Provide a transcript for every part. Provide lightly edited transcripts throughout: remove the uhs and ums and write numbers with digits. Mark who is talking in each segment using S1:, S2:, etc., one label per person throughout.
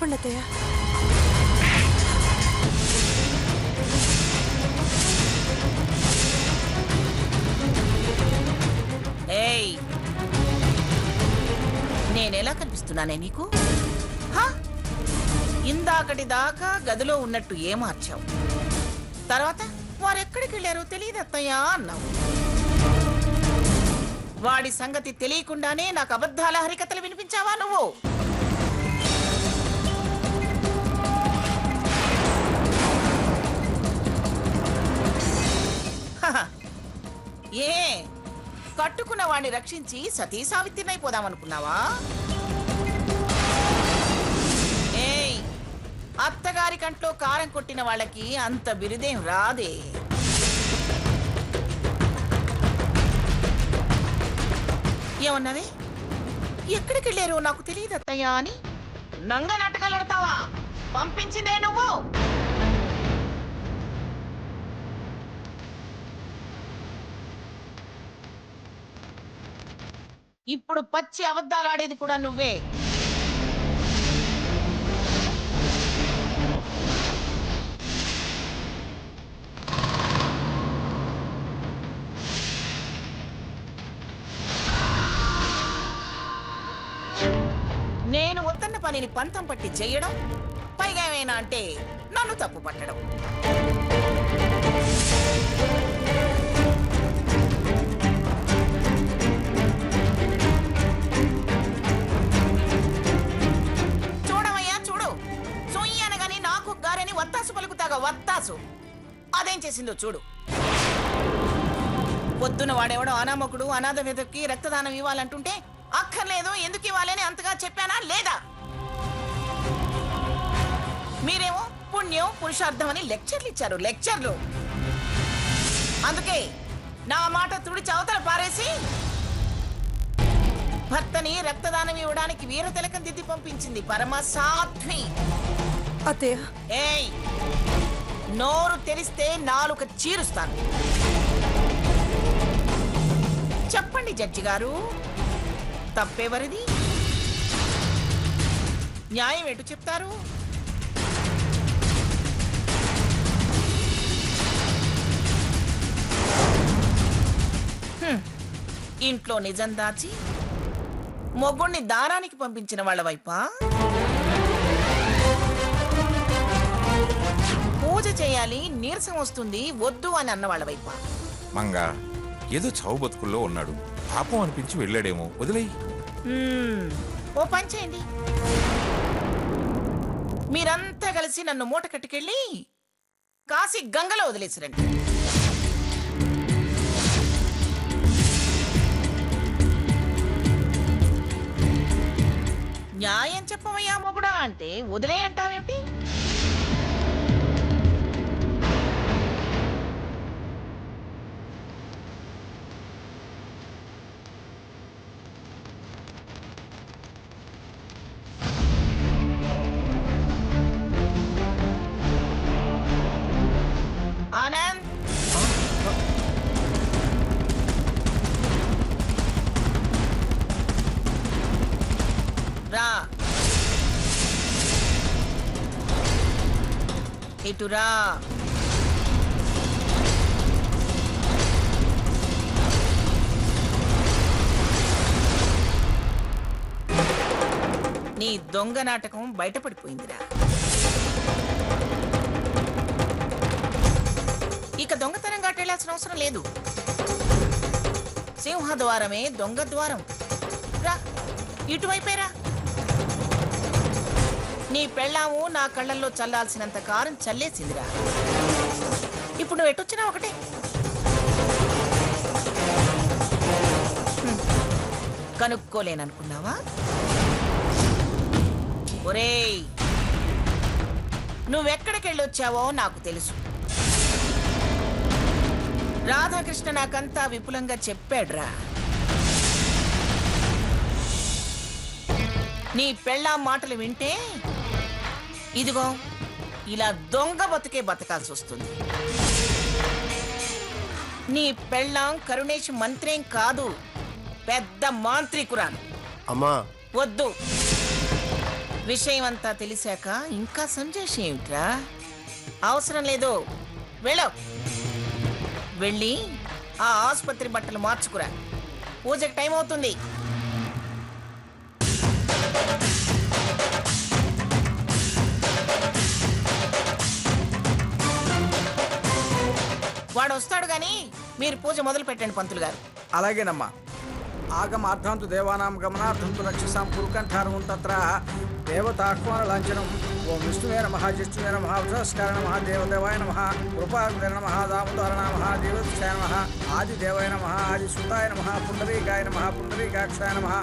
S1: చెప్పండి అత్తయ్య.
S2: ఏయ్, నేనెలా కనిపిస్తున్నానే నీకు? ఇందాకటి దాకా గదిలో ఉన్నట్టు ఏమార్చావు, తర్వాత వారెక్కడికి వెళ్ళారో తెలియదు అత్తయ్యా అన్నావు. వాడి సంగతి తెలియకుండానే నాకు అబద్ధాల హరికథలు వినిపించావా నువ్వు? ఏ కట్టుకున్న వాడిని రక్షించి సతీ సావిత్రినైపోదామనుకున్నావా? ఏయ్, అత్తగారి కంట్లో కారం కొట్టిన వాళ్ళకి అంత బిరుదేం రాదే. ఏమన్నావే? ఎక్కడికి వెళ్ళారో నాకు తెలియదు అత్తయ్యా అని నంగ నాటకాలాడతావా? పంపించిందే నువ్వు. ఇప్పుడు పచ్చి అబద్ధాలు ఆడేది కూడా నువ్వే. నేను వద్దన్న పనిని పంతం పట్టి చెయ్యడం, పైగా ఏమైనా అంటే నన్ను తప్పు పట్టడం. చూడవయ్యా చూడు, సొయ్యి అనగాని నాకు గారని వత్తాసు పలుకుతాగా వత్తాసు. అదేం చేసిందో చూడు. పొద్దున వాడెవడో అనామకుడు అనాథ విధకి రక్తదానం ఇవ్వాలంటుంటే అక్కర్లేదు, ఎందుకు ఇవ్వాలని అంతగా చెప్పానా లేదా? మీరేమో పుణ్యం పురుషార్థం అని లెక్చర్లు ఇచ్చారు, లెక్చర్లు. అందుకే నా మాట తుడిచి అవతల పారేసి భర్తని రక్తదానం ఇవ్వడానికి వీర తిలకం దిద్ది పంపించింది పరమ సాధ్వి
S1: అత్తయ్య.
S2: ఏయ్, నోరు తెరిస్తే నాలుక చీరుస్తాను. చెప్పండి జడ్జి గారు, తప్పేవరిది? న్యాయం ఎటు చెప్తారు? ఇంట్లో నిజం దాచి మొగ్గుణ్ణి దారానికి పంపించిన వాళ్ళ వైపా? పూజ చేయాలి నీరసం వస్తుంది వద్దు అని అన్న వాళ్ళ వైపా?
S3: మంగా ఏదో చావు బతుకుల్లో ఉన్నాడు, పాపం అనిపించి వెళ్ళాడేమో, వదిలేయి.
S2: ఓ పని చేయండి, మీరంతా కలిసి నన్ను మూట కట్టుకెళ్ళి కాశీ గంగలో వదిలేసిరండి. న్యాయం చెప్పవయ్యా మొగుడా అంటే వదిలే అంటావేమిటి? ఆనంద్, రా ఇటురా. నీ దొంగ నాటకం బయటపడిపోయిందిరా. ఇక దొంగతనం గాటెళ్లాల్సిన అవసరం లేదు. సింహద్వారమే దొంగ ద్వారం. రా, ఇటువైపేరా. నీ పెళ్ళాము నా కళ్ళల్లో చల్లాల్సినంత కారం చల్లేసిందిరా. ఇప్పుడు నువ్వు ఎటొచ్చినా ఒకటే. కనుక్కోలేననుకున్నావా? ఒరేయ్, నువ్వెక్కడికెళ్ళొచ్చావో నాకు తెలుసు. రాధాకృష్ణ నాకంతా విపులంగా చెప్పాడ్రా. నీ పెళ్ళాం మాటలు వింటే ఇదిగో ఇలా దొంగ బతుకే బతకాల్సి వస్తుంది. నీ పెళ్ళాం కరుణేష్ మంత్రేం కాదు, పెద్ద మాంత్రికురాలు.
S4: అమ్మా
S2: వద్దు, విషయం అంతా తెలిసాక ఇంకా సంజయ్ ఏమిట్రా? అవసరం లేదు, వెళ్ళు. వెళ్ళి ఆ ఆసుపత్రి బట్టలు మార్చుకురా, పూజకి టైం అవుతుంది. వాడు వస్తాడు గాని మీరు పూజ మొదలు పెట్టండి పంతులు గారు.
S1: అలాగేనమ్మా. ఆగమార్థంతు దేవానాం గమనార్థంతు రక్షసాం పురుకంఠారం తత్ర దేవతాహ్వాన లాంఛనం. ఓం విష్ణువే నమః, జిష్ణువే నమః, వృషస్కార నమః, దేవదేవాయ నమః, కృపాగ్ర నమః, దామోదర నమః, దేవదక్షాయ నమః, ఆదిదేవాయ నమః, ఆదిసుతాయ నమః, పుండరీకాయ నమః, పుండరీకాక్షాయ నమః,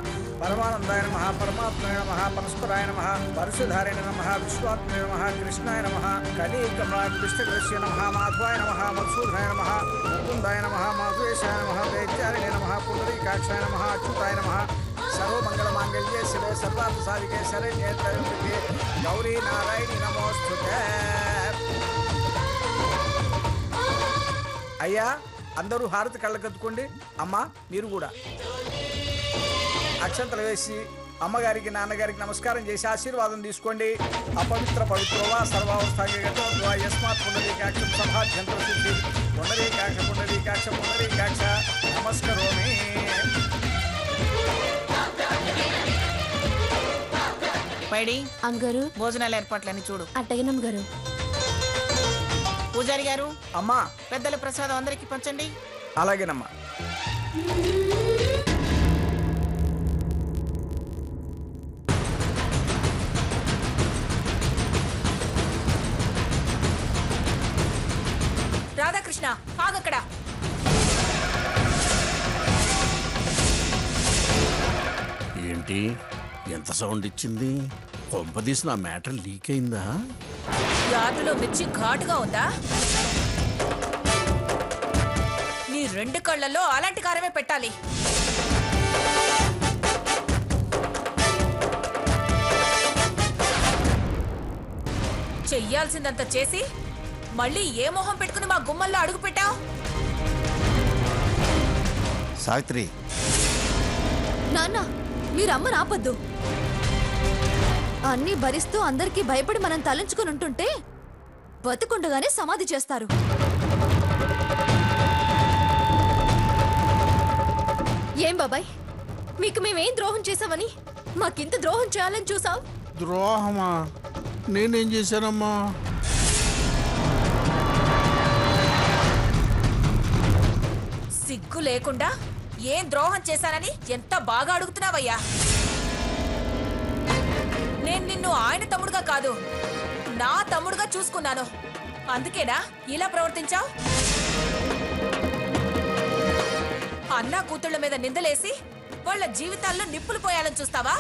S1: పరమానందాయ నమః, పరమాత్మనే నమః, పరస్పరాయ నమః, పరశుధారిణ నమః, విశ్వాత్మనే నమః, కృష్ణాయ నమః, కలీకమలాకృష్ణకృష్య నమః, మాధవాయ నమః, మధుసూదనాయ నమః, ముకుందాయ నమః, మాధవేశాయ నమః, వేద్యారిణే నమః, పుండరీకాక్షాయ నమః, అచ్యుతాయ నమః. సర్వమంగళమాంగళ్యే శివే సర్వార్థసాధికే శరణ్యే త్రయంబకే గౌరీ నారాయణి నమోస్తుతే. అయ్యా, అందరూ హారతి కళ్ళకత్తుకోండి. అమ్మా, మీరు కూడా అక్షంతలు వేసి అమ్మగారికి నాన్నగారికి నమస్కారం చేసి ఆశీర్వాదం తీసుకోండి. అపవిత్ర పవిత్రవా సర్వావస్థాగతో యస్మాత్ పుండరీకాక్ష సభాధ్యంతర శుద్ధి పుండరీకాక్ష పుండరీకాక్ష పుండరీకాక్ష నమస్కరోమి.
S2: పైడి
S4: అంగారు
S2: భోజనాల ఏర్పాట్లన్నీ చూడు.
S4: అట్టగినం గారు.
S2: పూజారి గారు,
S1: అమ్మా,
S2: పెద్దల ప్రసాదం అందరికి పంచండి.
S1: అలాగేనమ్మా.
S5: రాధాకృష్ణ, ఆగక్కడ.
S6: ఏంటి ఎంత సౌండ్ ఇచ్చింది? కొంపదీసి నా మ్యాటర్ లీక్ అయిందా?
S5: యార్డులో మిర్చి ఘాటుగా ఉందా? నీ రెండు కళ్ళల్లో అలాంటి కారమే పెట్టాలి. చెయ్యాల్సిందంత చేసి మళ్ళీ ఏ మొహం పెట్టుకుని మా గుమ్మల్లో అడుగు పెట్టావు?
S7: సావిత్రి,
S4: నాన్న, మీరు అమ్మని ఆపొద్దు. అన్నీ భరిస్తూ అందరికీ భయపడి మనం తలంచుకుని ఉంటుంటే బతుకుండగానే సమాధి చేస్తారు. ఏం బాబాయ్, మీకు మేమేం ద్రోహం చేశామని మాకింత ద్రోహం చేయాలని చూసావు?
S6: ద్రోహమా? నేనేం చేశానమ్మా?
S5: సిగ్గు లేకుండా ఏం ద్రోహం చేశానని ఎంత బాగా అడుగుతున్నావయ్యా. నేను నిన్ను ఆయన తమ్ముడుగా కాదు, నా తమ్ముడుగా చూసుకున్నాను. అందుకేనా ఇలా ప్రవర్తించావు? అన్నా కూతుళ్ళ మీద నిందలేసి వాళ్ళ జీవితాల్లో నిప్పులు పోయాలని చూస్తావా?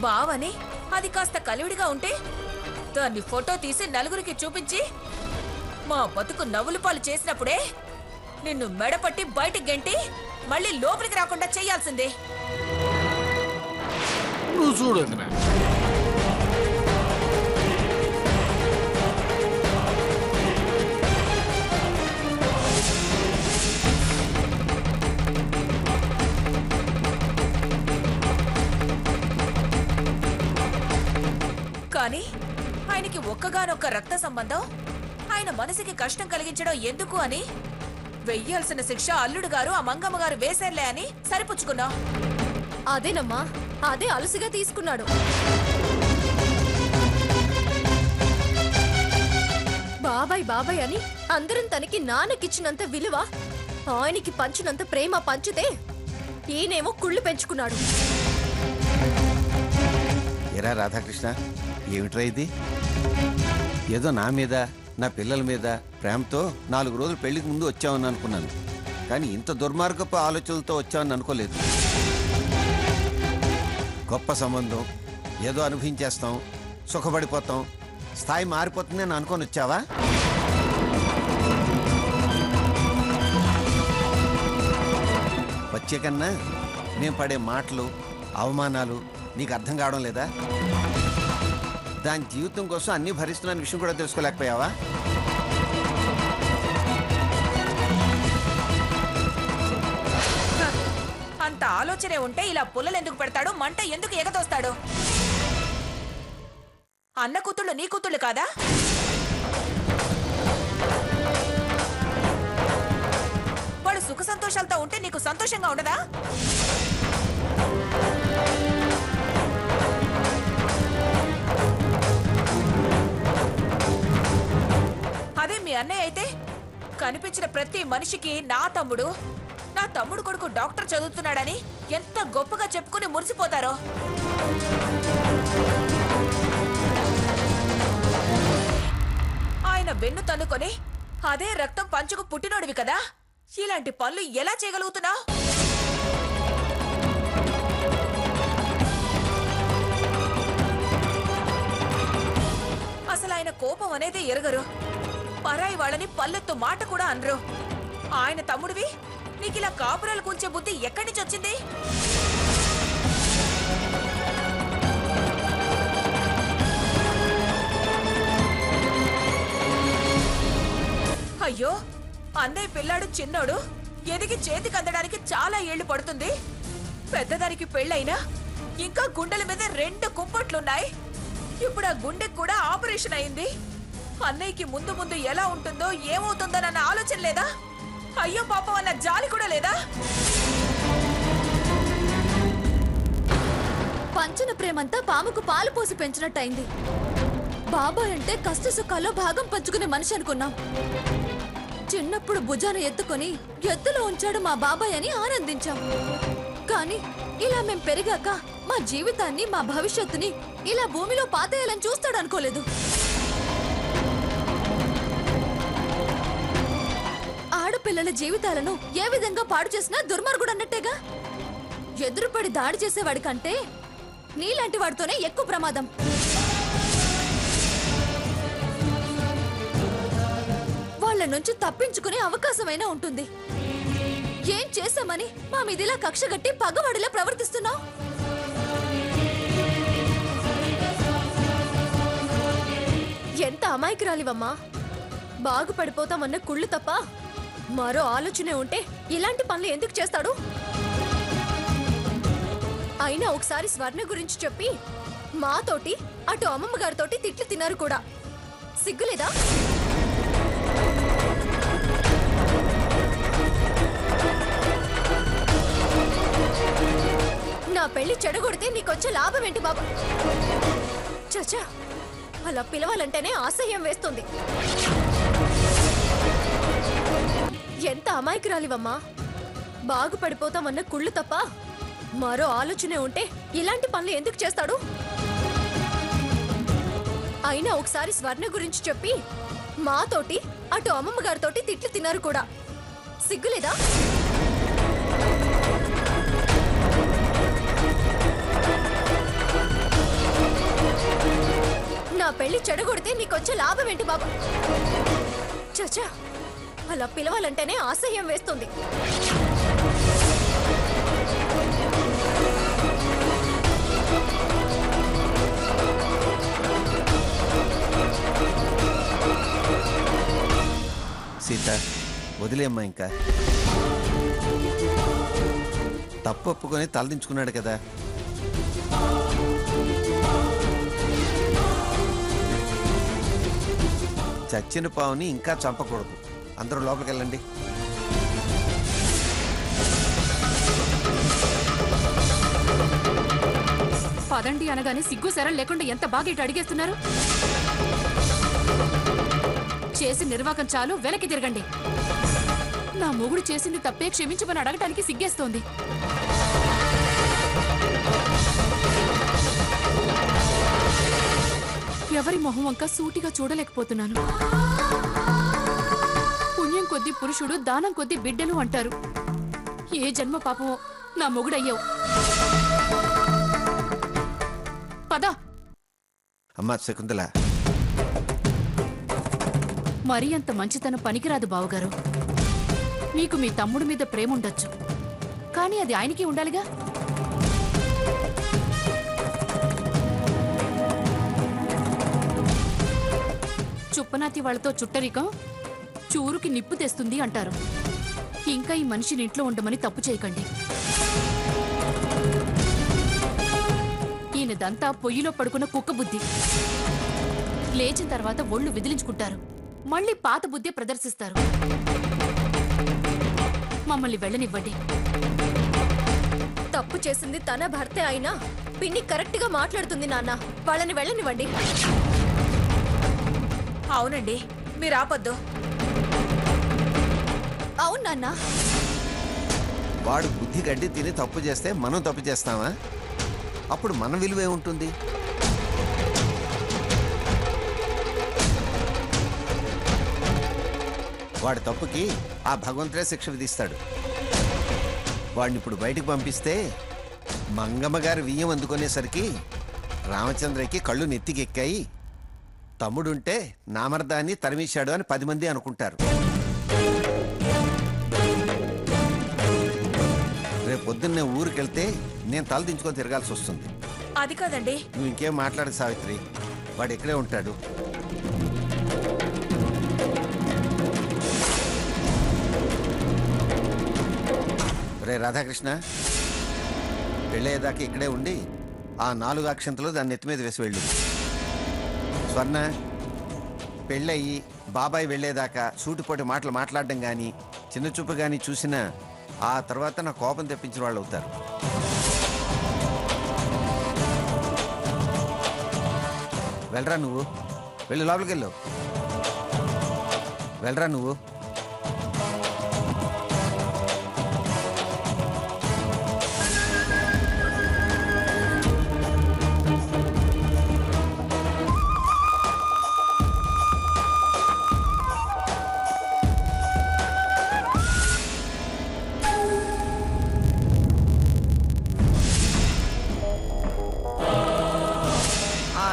S5: బావని అది కాస్త కలివిడిగా ఉంటే దాన్ని ఫోటో తీసి నలుగురికి చూపించి మా బతుకు నవ్వులు పాలు చేసినప్పుడే నిన్ను మెడపట్టి బయటికి గెంటి మళ్ళీ లోపలికి రాకుండా చెయ్యాల్సిందే.
S6: నువ్వు చూడదురా.
S5: కానీ ఆయనకి ఒక్కగానొక్క రక్త సంబంధం, ఆయన మనసుకి కష్టం కలిగించడం ఎందుకు అని వెయ్యాల్సిన శిక్ష అల్లుడు గారు ఆ మంగమ్మ గారు వేసేర్లే అని సరిపుచ్చుకున్నావు.
S4: అదేనమ్మా, అదే అలసిగా తీసుకున్నాడు. బాబాయ్ బాబాయ్ అని అందరం తనకి నాన్నకిచ్చినంత విలువ ఆయనకి పంచినంత ప్రేమ పంచితే ఈయనేమో కుళ్ళు పెంచుకున్నాడు.
S7: ఎరా రాధాకృష్ణ, ఏమిట్రా ఇది? ఏదో నా మీద నా పిల్లల మీద ప్రేమతో 4 రోజులు పెళ్లికి ముందు వచ్చామని అనుకున్నాను, కానీ ఇంత దుర్మార్గపు ఆలోచనలతో వచ్చామని అనుకోలేదు. గొప్ప సంబంధం, ఏదో అనుభవించేస్తాం, సుఖపడిపోతాం, స్థాయి మారిపోతుంది అని అనుకొని వచ్చావా? వచ్చే కన్నా నేను పడే మాటలు అవమానాలు నీకు అర్థం కావడం లేదా? దాని జీవితం కోసం అన్నీ భరిస్తున్న విషయం కూడా తెలుసుకోలేకపోయావా?
S5: ఆలోచనే ఉంటే ఇలా పుల్లలు ఎందుకు పెడతాడు, మంట ఎందుకు ఎగతోస్తాడు? అన్న కూతుళ్ళు నీ కూతుళ్ళు కాదా? వాడు సుఖ సంతోషాలతో ఉంటే నీకు సంతోషంగా ఉండదా? అదే మీ అన్నయ్య అయితే కనిపించిన ప్రతి మనిషికి నా తమ్ముడు కొడుకు డాక్టర్ చదువుతున్నాడని ఎంత గొప్పగా చెప్పుకుని మురిసిపోతారో. ఆయన వెన్ను తన్నుకొని అదే రక్తం పంచుకు పుట్టినోడివి కదా, ఇలాంటి పనులు ఎలా చేయగలుగుతున్నావు? అసలు ఆయన కోపం అనేది ఎరగరు, పరాయి వాళ్ళని పల్లెత్తు మాట కూడా అనరు. ఆయన తమ్ముడివి నీకిలా కాపురాలు కూల్చే బుద్ధి ఎక్కడి నుంచి వచ్చింది? అయ్యో, అన్నయ్య పిల్లాడు చిన్నోడు, ఎదిగి చేతికి అందడానికి చాలా ఏళ్లు పడుతుంది. పెద్దదానికి పెళ్ళైనా ఇంకా గుండెల మీద 2 కుంపట్లున్నాయి. ఇప్పుడు ఆ గుండెకి కూడా ఆపరేషన్ అయింది. అన్నయ్యకి ముందు ముందు ఎలా ఉంటుందో ఏమవుతుందోనన్న ఆలోచన లేదా? అయ్యో పాపం అన్న జాలి కూడా లేదా?
S4: పంచిన ప్రేమంతా పాముకు పాలు పోసి పెంచినట్టయింది. బాబాయ్ అంటే కష్ట సుఖాల్లో భాగం పంచుకునే మనిషి అనుకున్నాం. చిన్నప్పుడు భుజాన ఎత్తుకొని ఎత్తులో ఉంచాడు మా బాబాయ్ అని ఆనందించాం. కానీ ఇలా మేం పెరిగాక మా జీవితాన్ని, మా భవిష్యత్తుని ఇలా భూమిలో పాతేయాలని చూస్తాడు అనుకోలేదు. ఆడపిల్లల జీవితాలను ఏ విధంగా పాడు చేసినా దుర్మార్గుడు అన్నట్టేగా. ఎదురుపడి దాడి చేసేవాడి కంటే నీలాంటి వాడితోనే ఎక్కువ ప్రమాదం. వాళ్ళ నుంచి తప్పించుకునే అవకాశమైనా ఉంటుంది. ఏం చేశామని మా మీదిలా కక్షగట్టి పగవాడిలా ప్రవర్తిస్తున్నావు? ఎంత అమాయకురాలివమ్మా. బాగుపడిపోతామన్న కుళ్ళు తప్ప మరో ఆలోచనే ఉంటే ఇలాంటి పనులు ఎందుకు చేస్తాడు? అయినా ఒకసారి స్వర్ణ గురించి చెప్పి మాతోటి అటు అమ్మమ్మ గారితోటి తిట్లు తిన్నారు కూడా. సిగ్గులేదా? నా పెళ్లి చెడగొడితే నీకొచ్చే లాభం ఏంటి బాబు? చచ్చా, అలా పిలవాలంటేనే అసహ్యం వేస్తుంది. ఎంత అమాయకురాలివమ్మా. బాగుపడిపోతామన్న కుళ్ళు తప్ప మరో ఆలోచనే ఉంటే ఇలాంటి పనులు ఎందుకు చేస్తాడు? అయినా ఒకసారి స్వర్ణ గురించి చెప్పి మాతోటి అటు అమ్మమ్మ గారితోటి తిట్లు తిన్నారు కూడా. సిగ్గులేదా? నా పెళ్లి చెడగొడితే నీకొచ్చే లాభం ఏంటి బాబు? చచ్చా, అలా పిలవాలంటేనే అసహ్యం వేస్తుంది.
S7: సీత, వదిలేమ్మా. ఇంకా తప్పు ఒప్పుకొని తలదించుకున్నాడు కదా. చచ్చిన పావుని ఇంకా చంపకూడదు. అందరూ లోపలికి వెళ్ళండి.
S8: పదండి అనగానే సిగ్గు శరం లేకుండా ఎంత బాగా ఇటు అడిగేస్తున్నారు. చేసి నిర్వాకం చాలు, వెనక్కి తిరగండి. నా మొగుడు చేసింది తప్పే, క్షమించమని అడగటానికి సిగ్గేస్తోంది. ఎవరి మొహం వంక సూటిగా చూడలేకపోతున్నాను. పుణ్యం కొద్ది పురుషుడు, దానం కొద్ది బిడ్డలు అంటారు. ఏ జన్మ పాపమో నా మొగుడయ్యావు. పదా.
S7: అమ్మా శకుంతల,
S8: మరీ అంత మంచితనం పనికిరాదు బావగారు. మీకు మీ తమ్ముడి మీద ప్రేమ ఉండొచ్చు, కానీ అది ఆయనకి ఉండాలిగా. చుప్పనాతి వాళ్లతో చుట్టరికం చూరుకి నిప్పు తెస్తుంది అంటారు. ఇంకా ఈ మనిషిని ఇంట్లో ఉండమని తప్పు చేయకండి. వాళ్ళదంతా పొయ్యిలో పడుకున్న కుక్క బుద్ధి. లేచిన తర్వాత ఒళ్ళు విదిలించుకుంటారు, మళ్ళీ పాత బుద్ధి ప్రదర్శిస్తారు. మమ్మల్ని వెళ్ళనివ్వండి.
S4: తప్పు చేసింది తన భర్తే అయినా పిన్ని కరెక్ట్ గా మాట్లాడుతుంది నాన్న. వాళ్ళని వెళ్ళనివ్వండి.
S5: అవునండి, మీరు ఆపొద్దు.
S4: అవును నాన్న.
S7: వాడు బుద్ధి గడ్డి తిని తప్పు చేస్తే మనం తప్పు చేస్తామా? అప్పుడు మన విలువే ఉంటుంది. వాడి తప్పుకి ఆ భగవంతుడే శిక్ష విధిస్తాడు. వాడిని ఇప్పుడు బయటికి పంపిస్తే మంగమ్మ గారి వియ్యం అందుకునేసరికి రామచంద్రకి కళ్ళు నెత్తికెక్కాయి. తమ్ముడుంటే నామర్దాన్ని తరిమేశాడు అని 10 మంది అనుకుంటారు. రేపు పొద్దున్నే ఊరికెళ్తే నేను తల దించుకొని తిరగాల్సి వస్తుంది.
S5: అది కాదండి.
S7: నువ్వు ఇంకేం మాట్లాడు సావిత్రి, వాడు ఇక్కడే ఉంటాడు. రే రాధాకృష్ణ, పెళ్ళయ్యేదాకా ఇక్కడే ఉండి ఆ 4 అక్షంతలు దాన్ని నెత్తి మీద వేసి వెళ్ళు. స్వర్ణ, పెళ్ళయి బాబాయ్ వెళ్ళేదాకా సూటిపోటి మాటలు మాట్లాడడం కానీ చిన్న చూపు కానీ చూసినా ఆ తర్వాత నా కోపం తెప్పించిన వాళ్ళు అవుతారు. వెళ్ళరా నువ్వు, వెళ్ళి లోపలికి వెళ్ళు. వెళ్ళరా నువ్వు.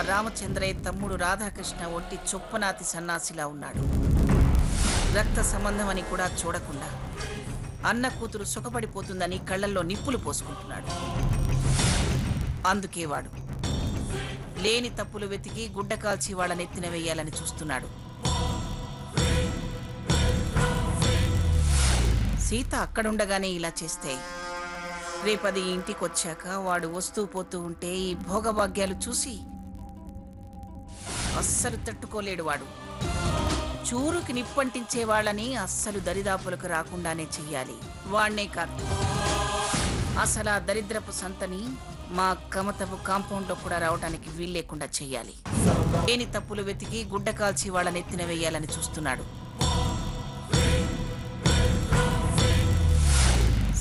S2: రామచంద్రయ్య తమ్ముడు రాధాకృష్ణ ఒట్టి చొప్పనాతి సన్నాసిలా ఉన్నాడు. రక్త సంబంధం అని కూడా చూడకుండా అన్న కూతురు సుఖపడిపోతుందని కళ్ళల్లో నిప్పులు పోసుకుంటున్నాడు. అందుకే వాడు లేని తప్పులు వెతికి గుడ్డ కాల్చి వాళ్ళ నెత్తిన వేయాలని చూస్తున్నాడు. సీత అక్కడుండగానే ఇలా చేస్తే రేపది ఇంటికొచ్చాక వాడు వస్తూ పోతూ ఉంటే ఈ భోగభాగ్యాలు చూసి అస్సలు తట్టుకోలేడు. వాడు చూరుకి నిప్పంటించే వాళ్ళని అస్సలు దరిదాపులకు రాకుండానే చెయ్యాలి. వాణ్ణే కాదు, అసలు ఆ దరిద్రపు సంతని మా కమతపు కాంపౌండ్లో కూడా రావడానికి వీల్లేకుండా చెయ్యాలి. లేని తప్పులు వెతికి గుడ్డ కాల్చి వాళ్ళ నెత్తిన వేయాలని చూస్తున్నాడు.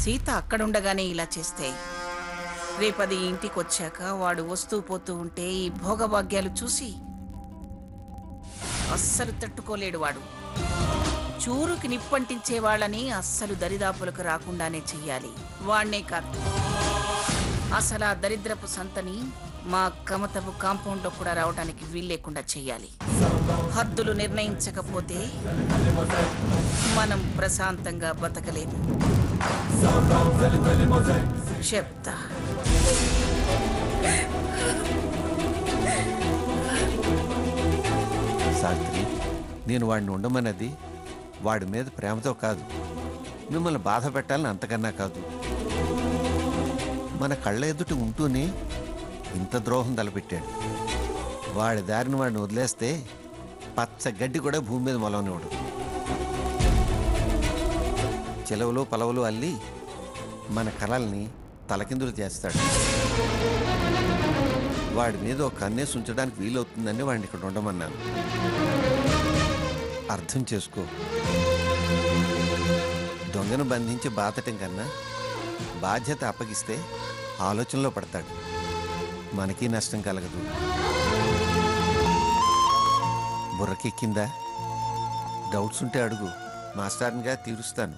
S2: సీత అక్కడుండగానే ఇలా చేస్తే రేపది ఇంటికొచ్చాక వాడు వస్తూ పోతూ ఉంటే ఈ భోగభాగ్యాలు చూసి అస్సలు తట్టుకోలేడు. వాడు చూరుకి నిప్పంటించే వాళ్ళని అస్సలు దరిదాపులకు రాకుండానే చెయ్యాలి. వాణ్ణే కాదు, అసలు ఆ దరిద్రపు సంతని మా కమతపు కాంపౌండ్లో కూడా రావడానికి వీల్లేకుండా చెయ్యాలి. హద్దులు నిర్ణయించకపోతే మనం ప్రశాంతంగా బతకలేము. చెప్తా.
S7: సావిత్రి, నేను వాడిని ఉండమన్నది వాడి మీద ప్రేమతో కాదు, మిమ్మల్ని బాధ పెట్టాలని అంతకన్నా కాదు. మన కళ్ళ ఎదుట ఉంటూనే ఇంత ద్రోహం తలపెట్టాడు. వాడి దారిని వాడిని వదిలేస్తే పచ్చ గడ్డి కూడా భూమి మీద మొలవనివాడు. చెలవులు పలవలు అల్లి మన కళల్ని తలకిందులు చేస్తాడు. వాడి మీద ఒక కన్నేసి ఉంచడానికి వీలవుతుందని వాడిని ఇక్కడ ఉండమన్నాను. అర్థం చేసుకో. దొంగను బంధించి బాధటం కన్నా బాధ్యత అప్పగిస్తే ఆలోచనలో పడతాడు. మనకి నష్టం కలగదు. బుర్రకెక్కిందా? డౌట్స్ ఉంటే అడుగు, మాస్టర్నిగా తీరుస్తాను.